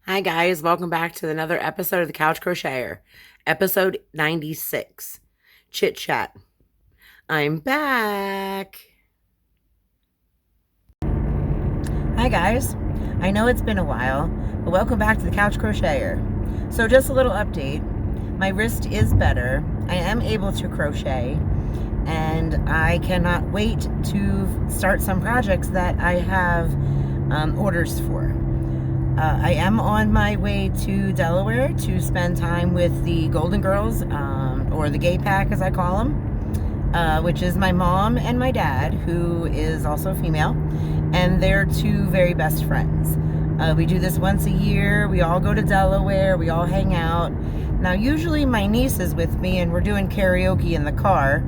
Hi guys, welcome back to another episode of the Couch Crocheter, episode 96, Chit Chat. I'm back. Hi guys, I know it's been a while, but welcome back to the Couch Crocheter. So just a little update, my wrist is better, I am able to crochet, and I cannot wait to start some projects that I have orders for. I am on my way to Delaware to spend time with the Golden Girls, or the Gay Pack as I call them, which is my mom and my dad, who is also female, and they're two very best friends. We do this once a year. We all go to Delaware. We all hang out. Now, usually my niece is with me and we're doing karaoke in the car,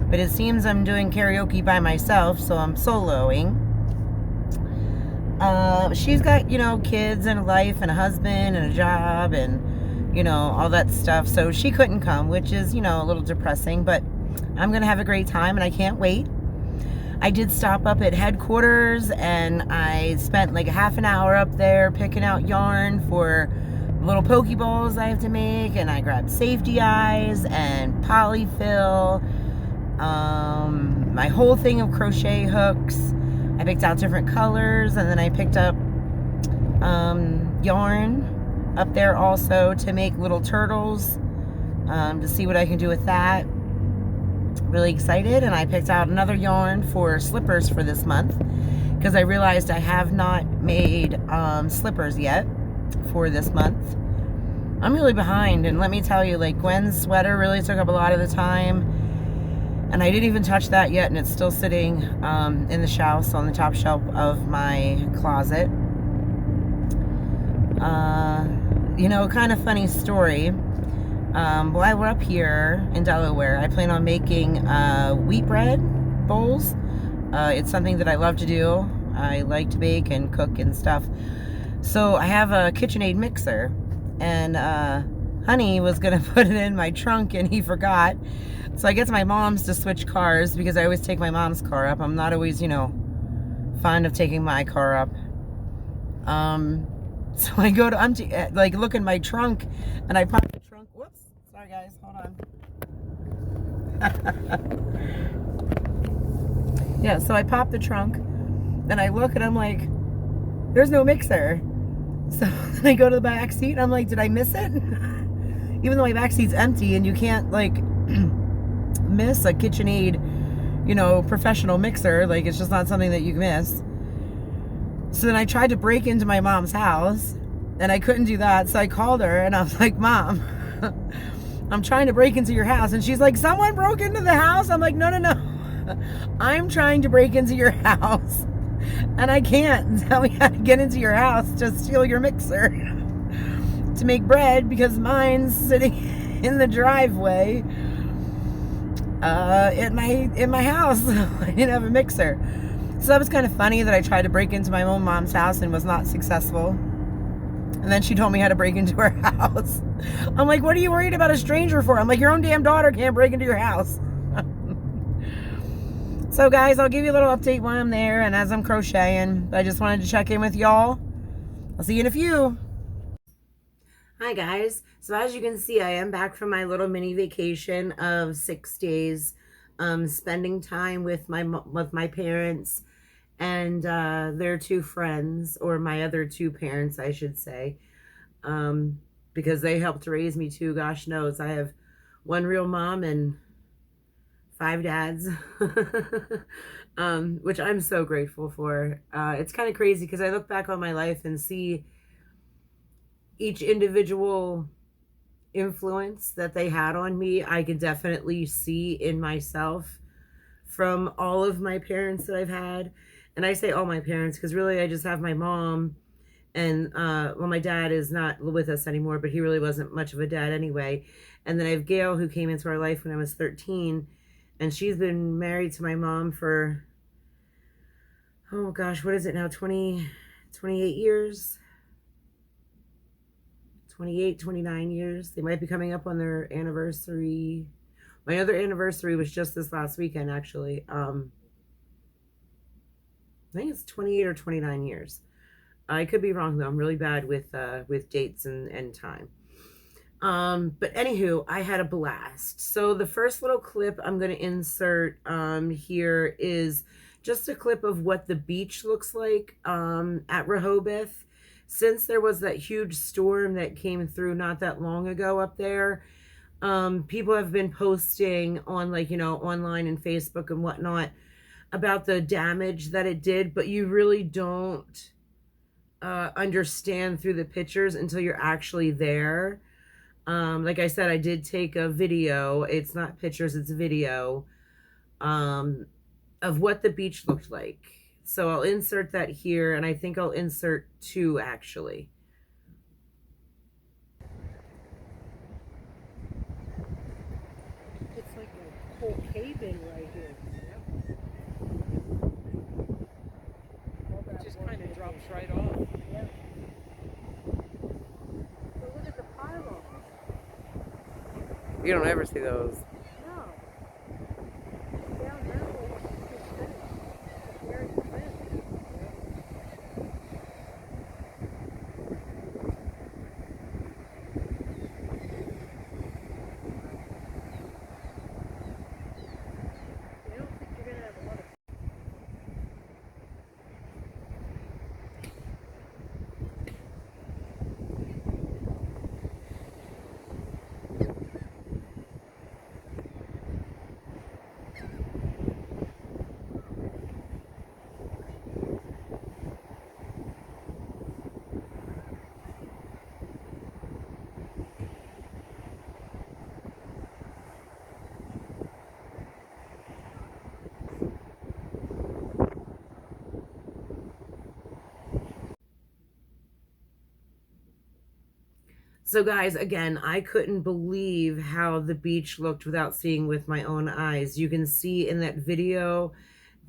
but it seems I'm doing karaoke by myself, so I'm soloing. She's got, kids and a life and a husband and a job and, all that stuff. So she couldn't come, which is, a little depressing, but I'm going to have a great time and I can't wait. I did stop up at headquarters and I spent like a half an hour up there picking out yarn for little Pokeballs I have to make, and I grabbed safety eyes and polyfill, my whole thing of crochet hooks. I picked out different colors, and then I picked up yarn up there also to make little turtles, to see what I can do with that. Really excited. And I picked out another yarn for slippers for this month because I realized I have not made slippers yet for this month. I'm really behind, and let me tell you, like, Gwen's sweater really took up a lot of the time. And I didn't even touch that yet, and it's still sitting in the shelves on the top shelf of my closet. Kind of funny story. While we're up here in Delaware, I plan on making wheat bread bowls. It's something that I love to do. I like to bake and cook and stuff. So I have a KitchenAid mixer, and Honey was going to put it in my trunk, and he forgot. So I get to my mom's to switch cars because I always take my mom's car up. I'm not always, fond of taking my car up. So I go to empty, look in my trunk, and I pop the trunk. Whoops. Sorry, guys. Hold on. Yeah, so I pop the trunk, and I look, and I'm like, there's no mixer. So then I go to the back seat, and I'm like, did I miss it? Even though my back seat's empty, and you can't, miss a KitchenAid, professional mixer. Like, it's just not something that you miss. So then I tried to break into my mom's house, and I couldn't do that. So I called her, and I was like, Mom, I'm trying to break into your house. And she's like, someone broke into the house? I'm like, no. I'm trying to break into your house, and I can't tell me how to get into your house to steal your mixer to make bread, because mine's sitting in the driveway in my house. I didn't have a mixer. So that was kind of funny that I tried to break into my own mom's house and was not successful. And then she told me how to break into her house. I'm like, what are you worried about a stranger for? I'm like, your own damn daughter can't break into your house. So guys, I'll give you a little update while I'm there and as I'm crocheting. I just wanted to check in with y'all. I'll see you in a few. Hi guys. So as you can see, I am back from my little mini vacation of 6 days, spending time with my parents and their two friends, or my other two parents, I should say, because they helped raise me too. Gosh knows, I have one real mom and 5 dads, which I'm so grateful for. It's kind of crazy because I look back on my life and see each individual influence that they had on me. I can definitely see in myself from all of my parents that I've had. And I say all my parents because really I just have my mom and my dad is not with us anymore, but he really wasn't much of a dad anyway. And then I have Gail, who came into our life when I was 13, and she's been married to my mom for, oh gosh, what is it now, 28 years? 28, 29 years. They might be coming up on their anniversary. My other anniversary was just this last weekend, actually. I think it's 28 or 29 years. I could be wrong though. I'm really bad with dates and time. But anywho, I had a blast. So the first little clip I'm going to insert here is just a clip of what the beach looks like at Rehoboth. Since there was that huge storm that came through not that long ago up there, people have been posting on, like, you know, online and Facebook and whatnot about the damage that it did, but you really don't understand through the pictures until you're actually there. Like I said, I did take a video. It's not pictures, it's video of what the beach looked like. So I'll insert that here, and I think I'll insert two actually. It's like a whole cave-in right here. It just kind of drops right off. Yeah. But look at the pylon. You don't ever see those. No. Down there, it's very thin. I don't think you're going to have a lot of. So guys, again, I couldn't believe how the beach looked without seeing with my own eyes. You can see in that video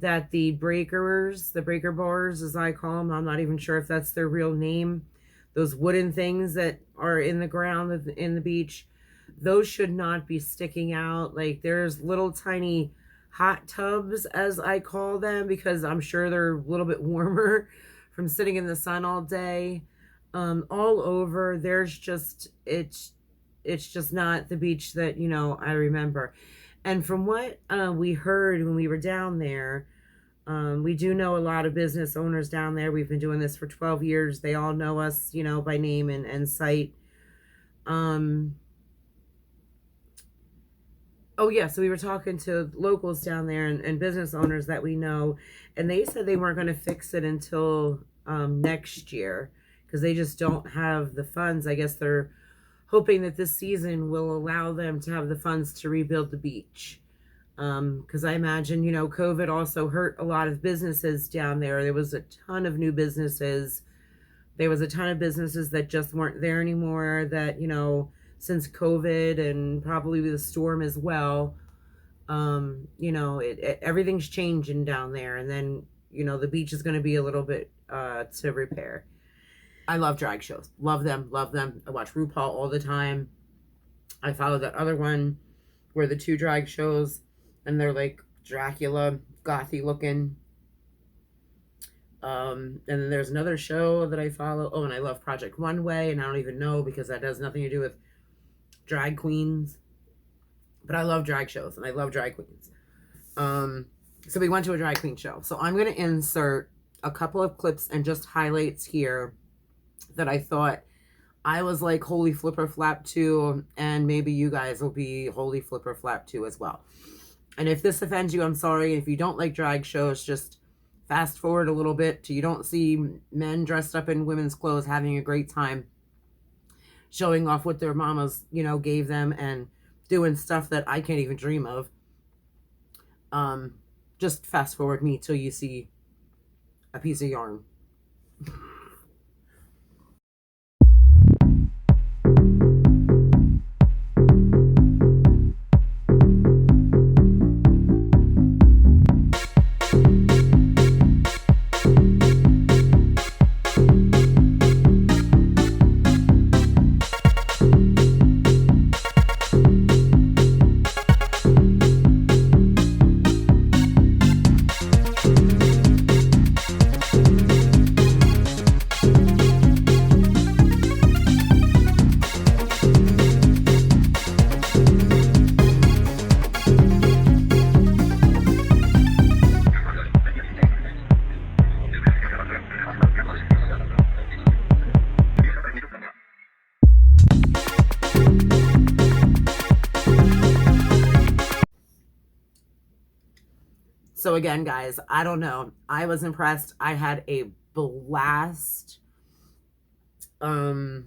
that the breakers, the breaker bars as I call them, I'm not even sure if that's their real name, those wooden things that are in the ground in the beach, those should not be sticking out. Like, there's little tiny hot tubs, as I call them, because I'm sure they're a little bit warmer from sitting in the sun all day. All over, there's just, it's just not the beach that, you know, I remember. And from what we heard when we were down there, we do know a lot of business owners down there. We've been doing this for 12 years. They all know us, you know, by name and sight. Oh yeah, so we were talking to locals down there and business owners that we know, and they said they weren't going to fix it until next year, because they just don't have the funds. I guess they're hoping that this season will allow them to have the funds to rebuild the beach. Because I imagine, you know, COVID also hurt a lot of businesses down there. There was a ton of new businesses. There was a ton of businesses that just weren't there anymore, that, you know, since COVID and probably the storm as well, you know, everything's changing down there. And then, you know, the beach is going to be a little bit to repair. I love drag shows. Love them. Love them. I watch RuPaul all the time. I follow that other one where the two drag shows, and they're like Dracula, gothy looking. And then there's another show that I follow. Oh, and I love Project One Way, and I don't even know, because that has nothing to do with drag queens. But I love drag shows, and I love drag queens. So we went to a drag queen show. So I'm going to insert a couple of clips and just highlights here that I thought I was like holy flipper flap to, and maybe you guys will be holy flipper flap to as well. And if this offends you, I'm sorry. If you don't like drag shows, just fast forward a little bit till you don't see men dressed up in women's clothes having a great time, showing off what their mamas, you know, gave them, and doing stuff that I can't even dream of. Just fast forward me till you see a piece of yarn. So again, guys, I don't know. I was impressed. I had a blast. I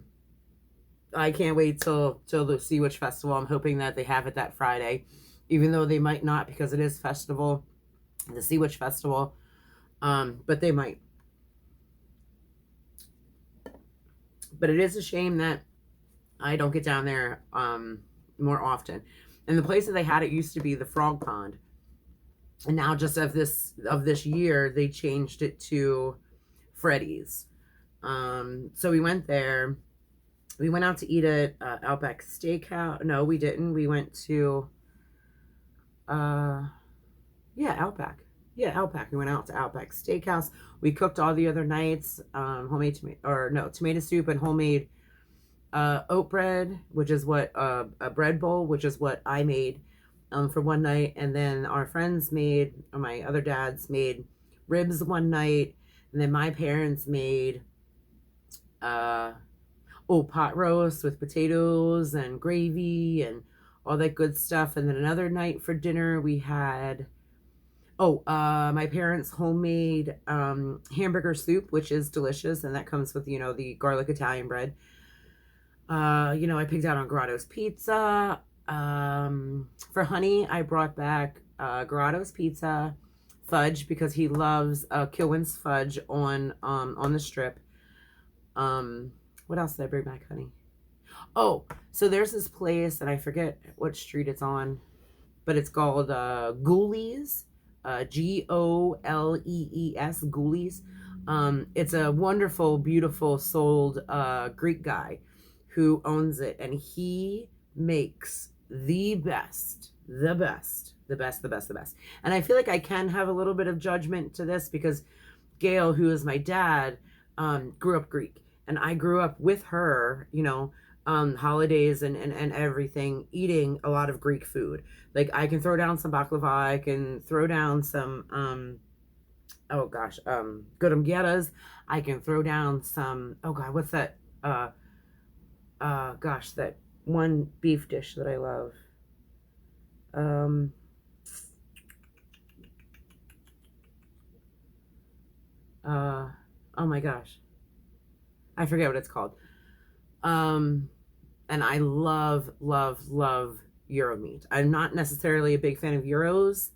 can't wait till the Sea Witch Festival. I'm hoping that they have it that Friday, even though they might not because it is festival, the Sea Witch Festival. But they might. But it is a shame that I don't get down there more often. And the place that they had it used to be the Frog Pond. And now just of this year, they changed it to Freddy's. So we went there. We went out to eat at Outback Steakhouse. No, we didn't. We went to, Outback. Yeah, Outback. We went out to Outback Steakhouse. We cooked all the other nights, tomato soup and homemade oat bread, which is what, a bread bowl, which is what I made for one night. And then our friends made, or my other dads made ribs one night. And then my parents made, pot roast with potatoes and gravy and all that good stuff. And then another night for dinner, we had, my parents' homemade hamburger soup, which is delicious. And that comes with, the garlic Italian bread. I picked out on Grotto's Pizza. For Honey, I brought back Grotto's Pizza fudge because he loves Kilwin's fudge on the strip. What else did I bring back, Honey? Oh, so there's this place, and I forget what street it's on, but it's called Ghoulies, Golees, Ghoulies. It's a wonderful, beautiful, souled Greek guy who owns it, and he makes the best. And I feel like I can have a little bit of judgment to this because Gail, who is my dad, grew up Greek. And I grew up with her, holidays and everything, eating a lot of Greek food. Like, I can throw down some baklava, I can throw down some, gudamgeras. I can throw down some, what's that? That one beef dish that I love. Oh my gosh. I forget what it's called. And I love Euro meat. I'm not necessarily a big fan of Euros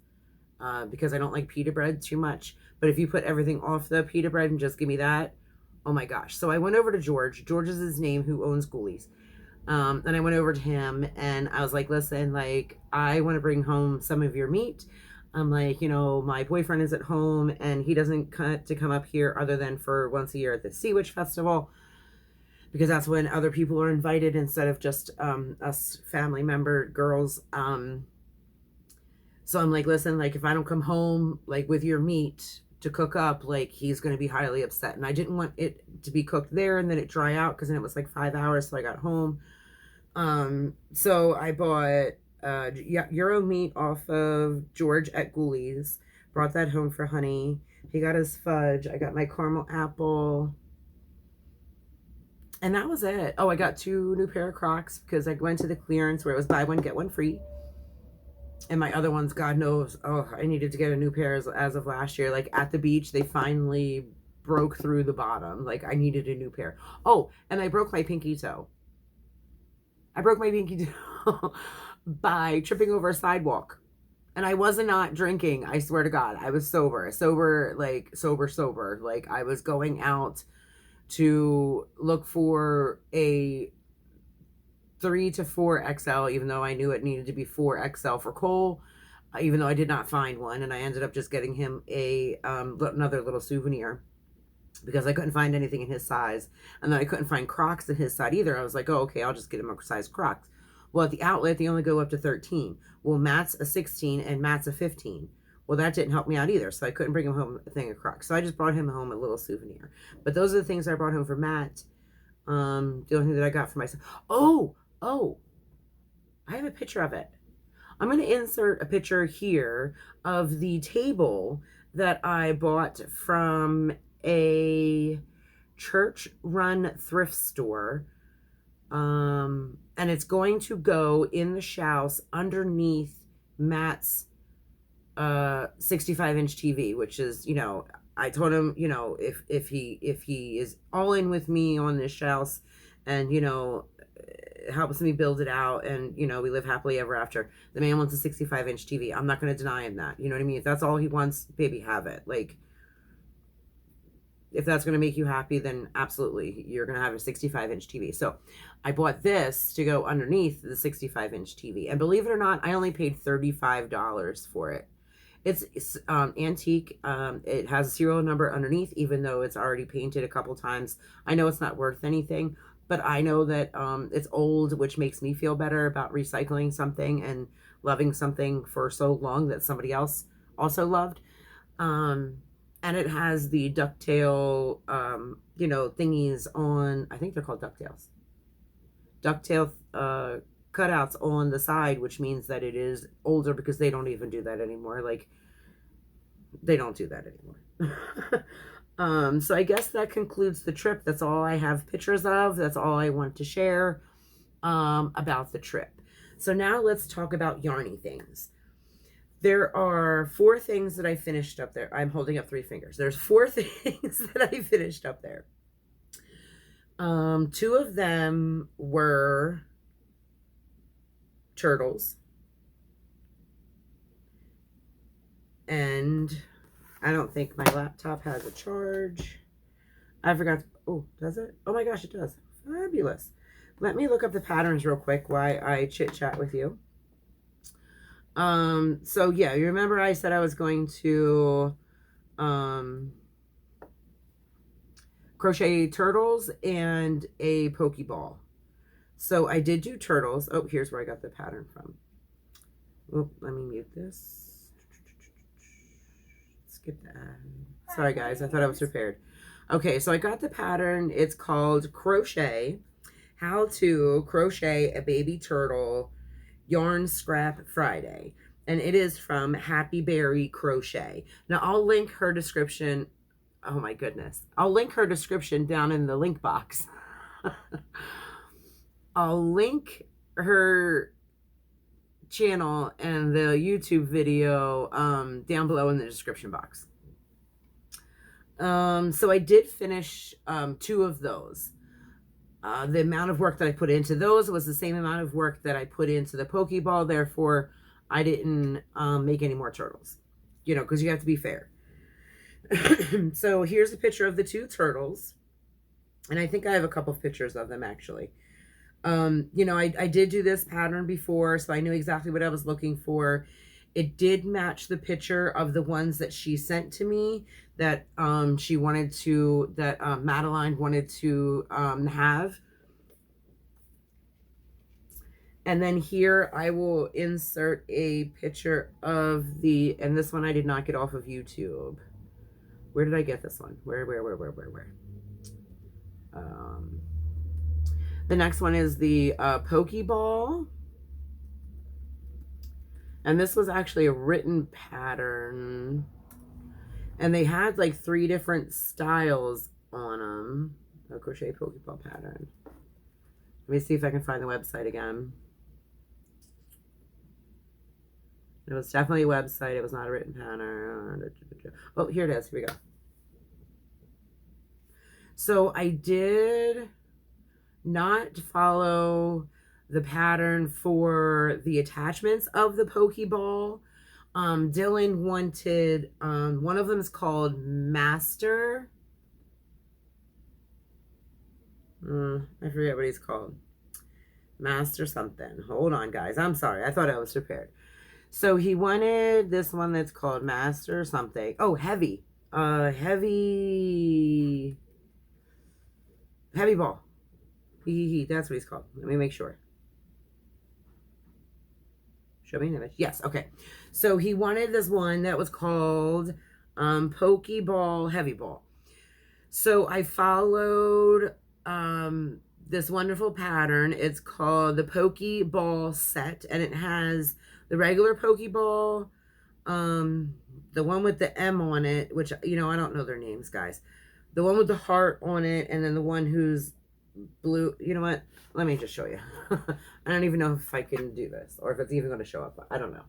because I don't like pita bread too much. But if you put everything off the pita bread and just give me that, oh my gosh. So I went over to George. George is his name, who owns Ghoulies. And I went over to him and I was like, listen, like, I want to bring home some of your meat. I'm like, my boyfriend is at home and he doesn't come up here other than for once a year at the Sea Witch Festival, because that's when other people are invited instead of just us family member girls. So I'm like, listen, like, if I don't come home, like, with your meat to cook up, like, he's going to be highly upset. And I didn't want it to be cooked there and then it dry out, because then it was like 5 hours. So I got home. So I bought Euro meat off of George at Ghoulies, brought that home for Honey. He got his fudge. I got my caramel apple. And that was it. Oh, I got 2 new pair of Crocs because I went to the clearance where it was buy one, get one free. And my other ones, God knows, I needed to get a new pair as of last year. Like, at the beach, they finally broke through the bottom. Like, I needed a new pair. Oh, and I broke my pinky toe. I broke my pinky toe by tripping over a sidewalk. And I was not drinking, I swear to God. I was sober. Sober. Like, I was going out to look for a 3 to 4 XL, even though I knew it needed to be 4 XL for Cole, even though I did not find one. And I ended up just getting him another little souvenir because I couldn't find anything in his size. And then I couldn't find Crocs in his size either. I was like, oh, okay, I'll just get him a size Crocs. Well, at the outlet, they only go up to 13. Well, Matt's a 16 and Matt's a 15. Well, that didn't help me out either, so I couldn't bring him home a thing of Crocs. So I just brought him home a little souvenir. But those are the things I brought home for Matt. The only thing that I got for myself. Oh, I have a picture of it. I'm going to insert a picture here of the table that I bought from a church-run thrift store. And it's going to go in the house underneath Matt's 65-inch TV, which is, you know, I told him, you know, if he is all in with me on this house and, you know, helps me build it out and, you know, we live happily ever after, the man wants a 65-inch TV. I'm not going to deny him that. You know what I mean? If that's all he wants, baby, have it. Like, if that's going to make you happy, then absolutely, you're going to have a 65-inch TV. So I bought this to go underneath the 65-inch TV. And believe it or not, I only paid $35 for it. It's antique. It has a serial number underneath, even though it's already painted a couple times. I know it's not worth anything, but I know that it's old, which makes me feel better about recycling something and loving something for so long that somebody else also loved. And it has the ducktail, you know, thingies on, I think they're called ducktails. Ducktail cutouts on the side, which means that it is older because they don't even do that anymore. Like, they don't do that anymore. So I guess that concludes the trip. That's all I have pictures of. That's all I want to share about the trip. So now let's talk about yarny things. There are 4 things that I finished up there. I'm holding up 3 fingers. There's 4 things that I finished up there. 2 of them were turtles. And I don't think my laptop has a charge. I forgot. Oh, does it? Oh my gosh, it does. Fabulous. Let me look up the patterns real quick while I chit chat with you. So yeah, you remember I said I was going to crochet turtles and a Pokeball. So I did do turtles. Oh, here's where I got the pattern from. Oh, let me mute this. Skip that. Sorry guys, I thought I was prepared. Okay, so I got the pattern. It's called Crochet, How to Crochet a Baby Turtle Yarn Scrap Friday, and it is from HappyBerry Crochet. Now I'll link her description. Oh my goodness, I'll link her description down in the link box. I'll link her channel and the YouTube video down below in the description box. So I did finish 2 of those. The amount of work that I put into those was the same amount of work that I put into the Pokeball. Therefore, I didn't make any more turtles, you know, because you have to be fair. So here's a picture of the 2 turtles. And I think I have a couple of pictures of them actually. You know, I did do this pattern before, so I knew exactly what I was looking for. It did match the picture of the ones that she sent to me that she wanted to, that Madeline wanted to have. And then here I will insert a picture of the, and this one I did not get off of YouTube. Where did I get this one? Where? The next one is the Pokeball. And this was actually a written pattern. And they had like 3 different styles on them. A crochet Pokeball pattern. Let me see if I can find the website again. It was definitely a website. It was not a written pattern. Oh, here it is. Here we go. So I did not follow the pattern for the attachments of the Pokeball. Dylan wanted, one of them is called Master. I forget what he's called. Master something. Hold on, guys. I'm sorry. I thought I was prepared. So he wanted this one that's called Master something. Oh, Heavy. Heavy Ball. That's what he's called. Let me make sure. Show me an image. Yes, okay. So he wanted this one that was called Pokeball Heavy Ball. So I followed this wonderful pattern. It's called the Pokeball set, and it has the regular Pokeball, the one with the M on it, which, you know, I don't know their names, guys. The one with the heart on it, and then the one who's blue. You know what? Let me just show you. I don't even know if I can do this or if it's even going to show up. I don't know.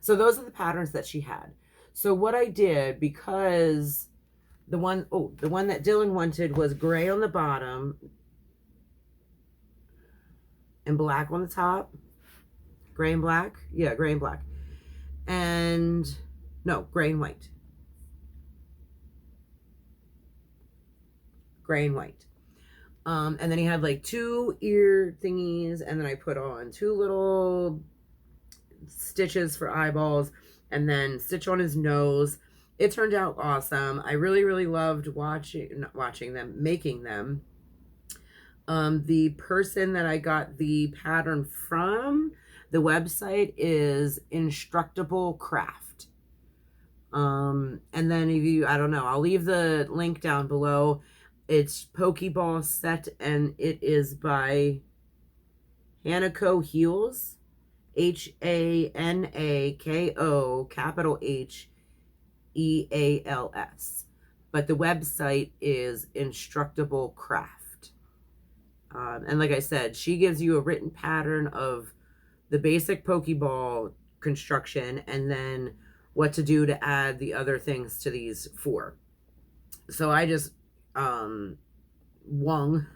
So those are the patterns that she had. So what I did, because the one that Dylan wanted was gray on the bottom and black on the top. Gray and black? Yeah, gray and black. And no, gray and white. Gray and white. And then he had like 2 ear thingies, and then I put on 2 little stitches for eyeballs, and then stitch on his nose. It turned out awesome. I really, really loved watching them, making them. The person that I got the pattern from, the website is Instructable Craft. And then if you, I don't know, I'll leave the link down below. It's Pokeball set, and it is by Hanako Heels, Hanako, capital Heals. But the website is Instructable Craft. And like I said, she gives you a written pattern of the basic Pokeball construction, and then what to do to add the other things to these 4. So I just wung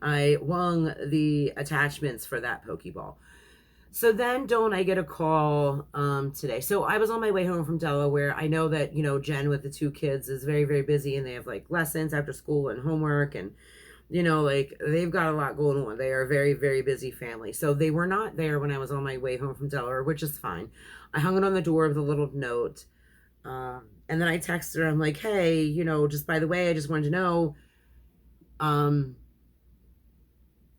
I wung the attachments for that Pokeball. So then don't I get a call today. So I was on my way home from Delaware. I know that, you know, Jen with the 2 kids is very, very busy, and they have like lessons after school and homework, and you know, like they've got a lot going on. They are a very, very busy family. So they were not there when I was on my way home from Delaware, which is fine. I hung it on the door with a little note. And then I texted her. I'm like, hey, you know, just by the way, I just wanted to know,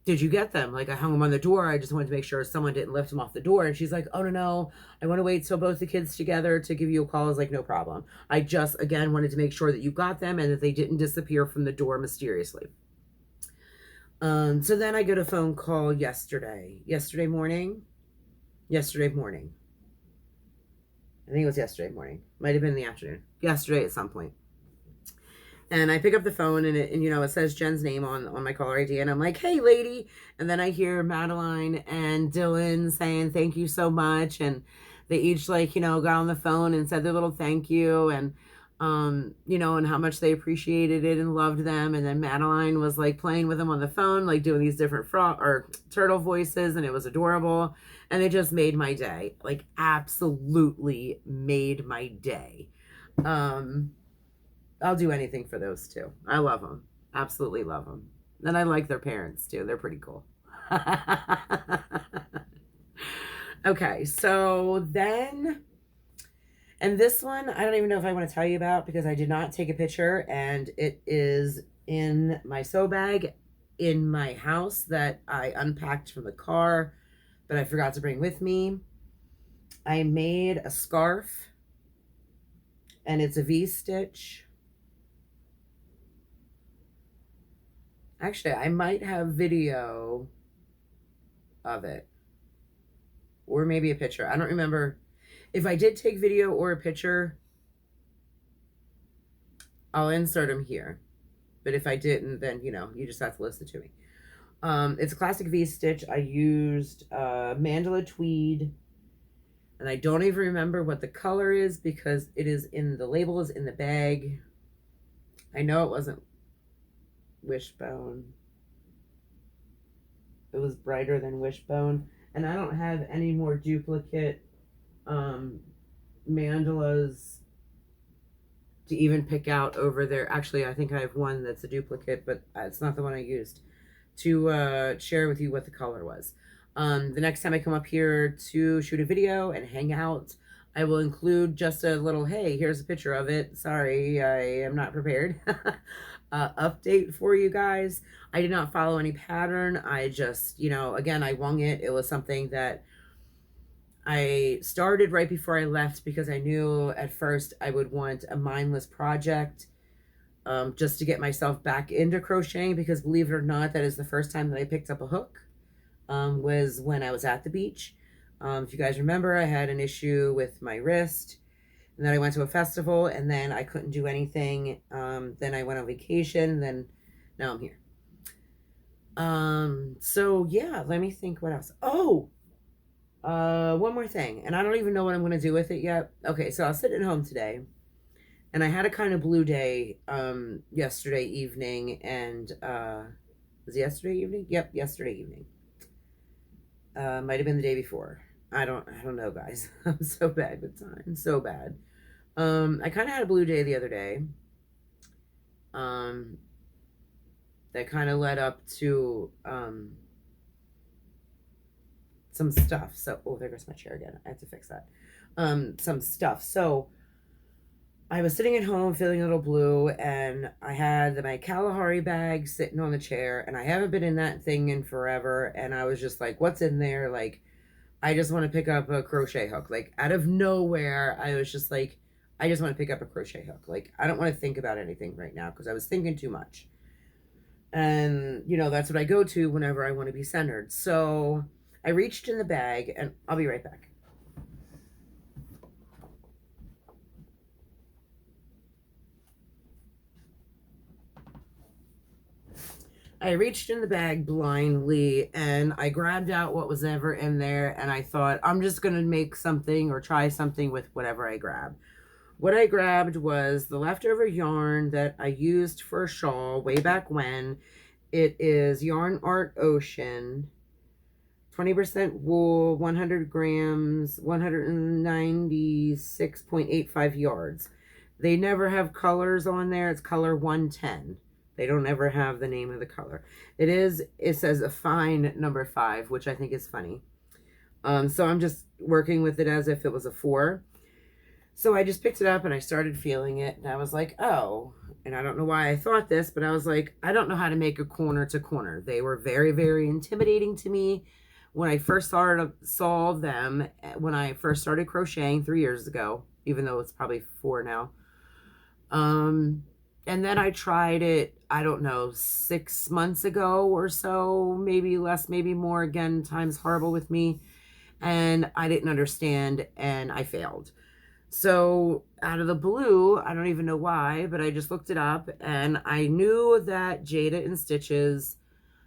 did you get them? Like, I hung them on the door. I just wanted to make sure someone didn't lift them off the door. And she's like, oh, no. I want to wait till both the kids together to give you a call. I was like, no problem. I just, again, wanted to make sure that you got them and that they didn't disappear from the door mysteriously. So then I get a phone call yesterday morning. I think it was yesterday morning. Might have been in the afternoon. Yesterday at some point. And I pick up the phone, and you know, it says Jen's name on my caller ID, and I'm like, hey lady. And then I hear Madeline and Dylan saying thank you so much, and they each, like, you know, got on the phone and said their little thank you, and you know, and how much they appreciated it and loved them. And then Madeline was like playing with them on the phone, like doing these different frog or turtle voices, and it was adorable. And it just made my day. Like, absolutely made my day. I'll do anything for those 2. I love them. Absolutely love them. And I like their parents too. They're pretty cool. Okay, so then, and this one, I don't even know if I want to tell you about, because I did not take a picture, and it is in my sew bag in my house that I unpacked from the car, but I forgot to bring with me. I made a scarf, and it's a V-stitch. Actually, I might have video of it, or maybe a picture. I don't remember. If I did take video or a picture, I'll insert them here. But if I didn't, then, you know, you just have to listen to me. It's a classic V-stitch. I used mandala tweed, and I don't even remember what the color is because it is in the label is in the bag. I know it wasn't Wishbone. It was brighter than Wishbone, and I don't have any more duplicate mandalas to even pick out over there. Actually, I think I have one that's a duplicate, but it's not the one I used to share with you what the color was. The next time I come up here to shoot a video and hang out, I will include just a little, hey, here's a picture of it. Sorry, I am not prepared. Update for you guys. I did not follow any pattern. I just, you know, again, I wung it. It was something that I started right before I left because I knew at first I would want a mindless project just to get myself back into crocheting, because believe it or not, that is the first time that I picked up a hook, was when I was at the beach. If you guys remember, I had an issue with my wrist, and then I went to a festival, and then I couldn't do anything. Then I went on vacation, and then now I'm here. So yeah, let me think what else. Oh, One more thing, and I don't even know what I'm going to do with it yet. Okay, so I was sitting at home today, and I had a kind of blue day yesterday evening, and was it yesterday evening? Yep, yesterday evening. Might have been the day before. I don't know, guys. I'm so bad with time. So bad. I kind of had a blue day the other day. That kind of led up to some stuff. So, oh, there goes my chair again. I have to fix that. Some stuff. So, I was sitting at home feeling a little blue, and I had my Kalahari bag sitting on the chair, and I haven't been in that thing in forever. And I was just like, what's in there? Like, I just want to pick up a crochet hook. Like, out of nowhere, I was just like, I just want to pick up a crochet hook. Like, I don't want to think about anything right now because I was thinking too much. And, you know, that's what I go to whenever I want to be centered. So I reached in the bag, and I'll be right back. I reached in the bag blindly, and I grabbed out what was ever in there, and I thought, I'm just going to make something or try something with whatever I grab. What I grabbed was the leftover yarn that I used for a shawl way back when. It is Yarn Art Ocean, 20% wool, 100 grams, 196.85 yards. They never have colors on there. It's color 110. They don't ever have the name of the color. It says a fine number 5, which I think is funny. So I'm just working with it as if it was a 4. So I just picked it up and I started feeling it, and I was like, oh, and I don't know why I thought this, but I was like, I don't know how to make a corner to corner. They were very, very intimidating to me when I first saw them, when I first started crocheting 3 years ago, even though it's probably 4 now. And then I tried it, I don't know, 6 months ago or so, maybe less, maybe more. Again, time's horrible with me. And I didn't understand, and I failed. So out of the blue, I don't even know why, but I just looked it up, and I knew that Jayda inStiches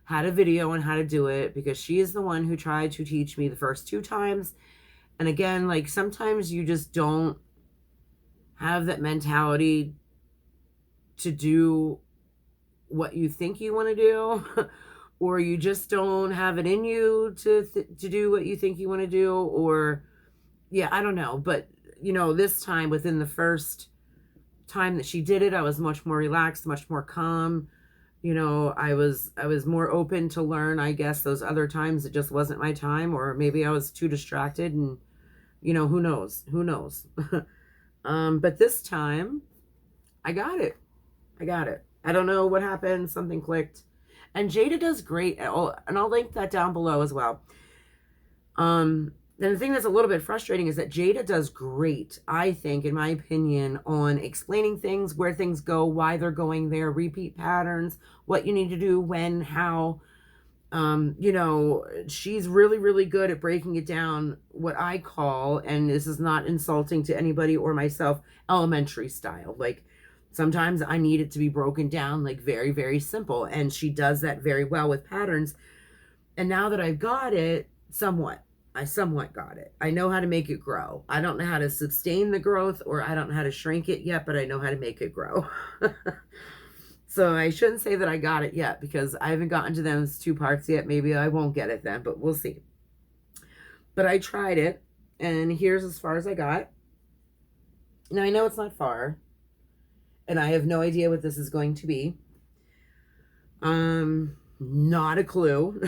had a video on how to do it because she is the one who tried to teach me the first 2 times. And again, like, sometimes you just don't have that mentality to do what you think you want to do, or you just don't have it in you to do what you think you want to do, or yeah, I don't know. But you know, this time, within the first time that she did it, I was much more relaxed, much more calm. You know, I was more open to learn. I guess those other times it just wasn't my time, or maybe I was too distracted, and you know, who knows? But this time I got it. I don't know what happened. Something clicked. And Jayda does great at all, and I'll link that down below as well. Then the thing that's a little bit frustrating is that Jayda does great, I think, in my opinion, on explaining things, where things go, why they're going there, repeat patterns, what you need to do, when, how. You know, she's really, really good at breaking it down, what I call, and this is not insulting to anybody or myself, elementary style. Like, sometimes I need it to be broken down, like, very, very simple. And she does that very well with patterns. And now that I've got it, I somewhat got it. I know how to make it grow. I don't know how to sustain the growth, or I don't know how to shrink it yet, but I know how to make it grow. So I shouldn't say that I got it yet, because I haven't gotten to those 2 parts yet. Maybe I won't get it then, but we'll see. But I tried it, and here's as far as I got. Now I know it's not far, and I have no idea what this is going to be. Not a clue.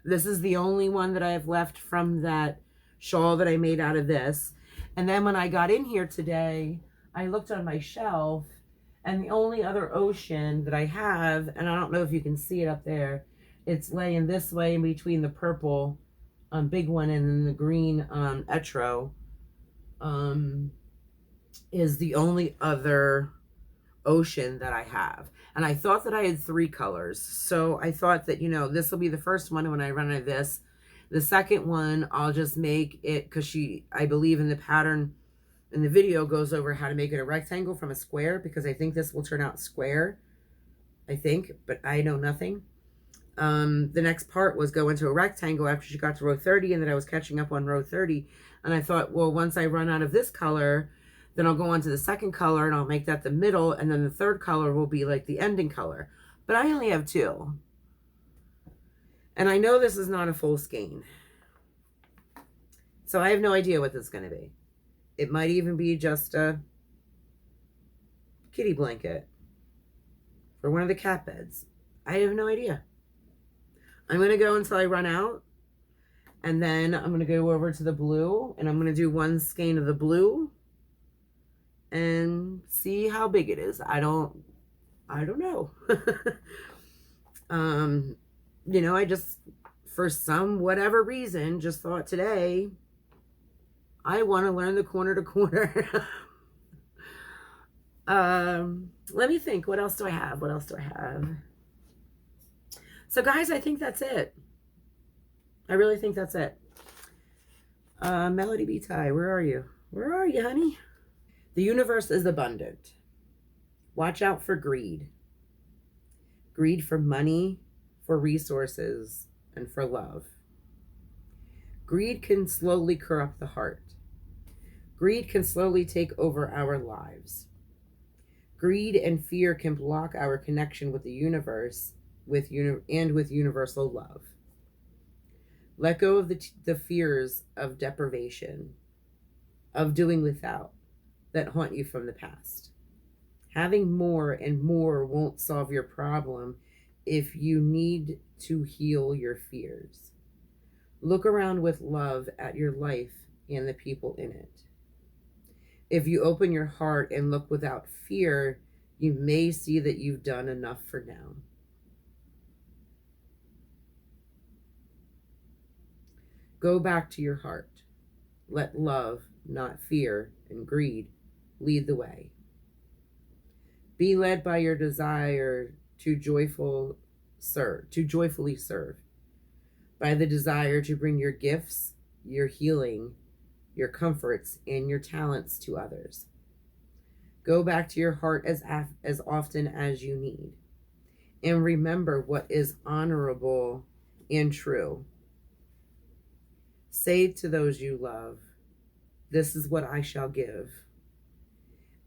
This is the only one that I have left from that shawl that I made out of this. And then when I got in here today, I looked on my shelf, and the only other ocean that I have, and I don't know if you can see it up there, it's laying this way in between the purple big one and then the green etro, is the only other ocean that I have. And I thought that I had 3 colors. So I thought that, you know, this will be the first one when I run out of this. The second one, I'll just make it, because I believe in the pattern in the video, goes over how to make it a rectangle from a square, because I think this will turn out square. I think, but I know nothing. The next part was go into a rectangle after she got to row 30, and then I was catching up on row 30. And I thought, well, once I run out of this color, then I'll go on to the second color and I'll make that the middle, and then the third color will be like the ending color. But I only have 2. And I know this is not a full skein. So I have no idea what this is going to be. It might even be just a kitty blanket for one of the cat beds. I have no idea. I'm going to go until I run out. And then I'm going to go over to the blue. And I'm going to do 1 skein of the blue. And see how big it is. I don't know. You know, I just, for some whatever reason, just thought today, I want to learn the corner to corner. Let me think. What else do I have? What else do I have? So guys, I think that's it. I really think that's it. Melody B. Ty, where are you? Where are you, honey? The universe is abundant. Watch out for greed. Greed for money, for resources, and for love. Greed can slowly corrupt the heart. Greed can slowly take over our lives. Greed and fear can block our connection with the universe and with universal love. Let go of the fears of deprivation, of doing without, that haunt you from the past. Having more and more won't solve your problem if you need to heal your fears. Look around with love at your life and the people in it. If you open your heart and look without fear, you may see that you've done enough for now. Go back to your heart. Let love, not fear and greed, lead the way. Be led by your desire to joyfully serve, by the desire to bring your gifts, your healing, your comforts, and your talents to others. Go back to your heart as often as you need. And remember what is honorable and true. Say to those you love, this is what I shall give.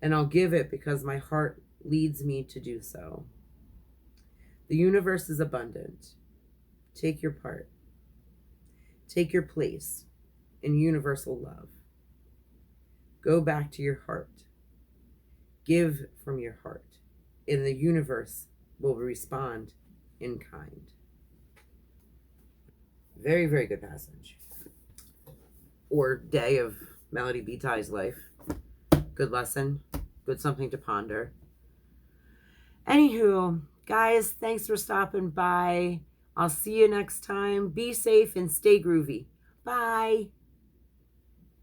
And I'll give it because my heart leads me to do so. The universe is abundant. Take your part. Take your place in universal love. Go back to your heart. Give from your heart, and the universe will respond in kind. Very, very good passage. Or day of Melody B. Ty's life. Good lesson. Good something to ponder. Anywho, guys, thanks for stopping by. I'll see you next time. Be safe and stay groovy. Bye.